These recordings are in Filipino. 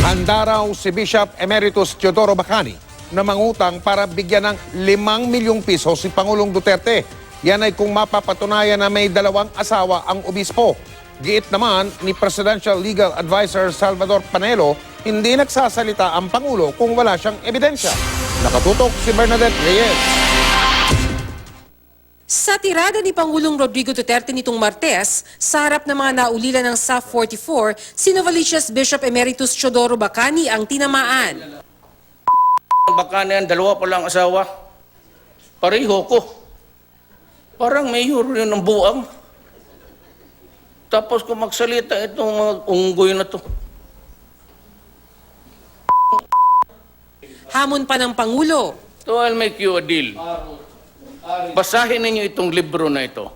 Handa raw si Bishop Emeritus Teodoro Bacani na mangutang para bigyan ng 5 milyong piso si Pangulong Duterte. Yan ay kung mapapatunayan na may 2 asawa ang obispo. Giit naman ni Presidential Legal Advisor Salvador Panelo, hindi nagsasalita ang Pangulo kung wala siyang ebidensya. Nakatutok si Bernadette Reyes. Sa tirada ni Pangulong Rodrigo Duterte nitong Martes, sa harap ng mga naulila ng SAF 44, si Novaliches Bishop Emeritus Teodoro Bacani ang tinamaan. Bacani yan, 2 pa lang asawa. Pareho ko. Parang mayor yun ng buang. Tapos kung magsalita itong mga unggoy na to. Hamon pa ng Pangulo. So I'll make you a deal. Basahin ninyo itong libro na ito.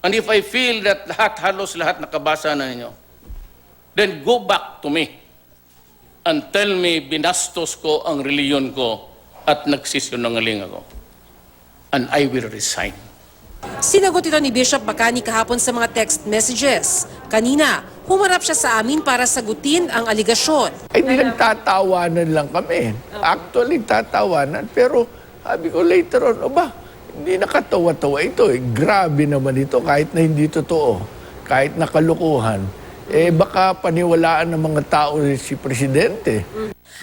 And if I feel that halos lahat nakabasa na ninyo, then go back to me and tell me binastos ko ang reliyon ko at nagsisinungaling ako. And I will resign. Sinagot ito ni Bishop Bacani kahapon sa mga text messages. Kanina, humarap siya sa amin para sagutin ang aligasyon. Ay, nagtatawanan lang kami. Actually, tatawanan. Pero sabi ko later on, hindi nakatawa-tawa ito. Grabe naman ito kahit na hindi totoo. Kahit nakalukuhan. Baka paniwalaan ng mga tao si Presidente.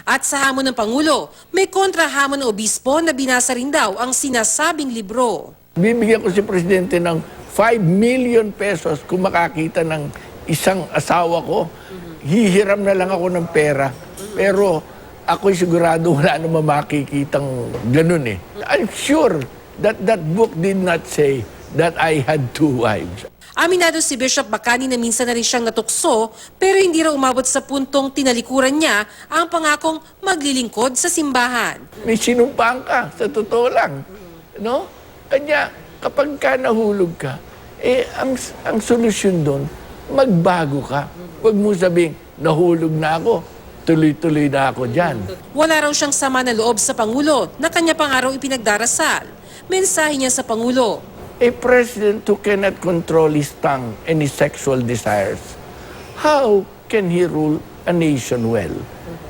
At sa hamon ng Pangulo, may kontrahamon ng obispo na binasa rin daw ang sinasabing libro. Bibigyan ko si Presidente ng 5 million pesos kung makakita ng isang asawa ko. Hihiram na lang ako ng pera. Pero ako'y sigurado wala naman makikitang ganun eh. I'm sure that that book did not say that I had 2 wives. Aminado si Bishop Bacani na minsan na rin siyang natukso pero hindi raw umabot sa puntong tinalikuran niya ang pangakong maglilingkod sa simbahan. May sinumpaan ka, sa totoo lang. No? Kanya, kapag ka nahulog ka, ang solusyon doon, magbago ka. Huwag mo sabing, nahulog na ako, tuloy-tuloy na ako dyan. Wala raw siyang sama na loob sa Pangulo na kanya pang araw ipinagdarasal. Mensahe niya sa Pangulo. A president who cannot control his tongue and his sexual desires, how can he rule a nation well?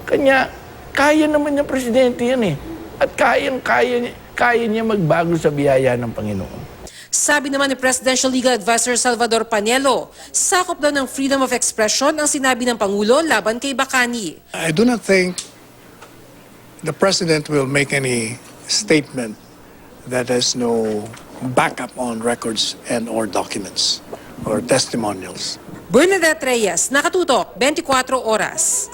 Kanya, kaya naman niya presidente yan eh. At kaya niya magbago sa biyaya ng Panginoon. Sabi naman ni Presidential Legal Advisor Salvador Panelo, sakop daw ng freedom of expression ang sinabi ng Pangulo laban kay Bacani. I do not think the President will make any statement that has no backup on records and or documents or testimonials. Bernadette Reyes, Nakatutok, 24 Oras.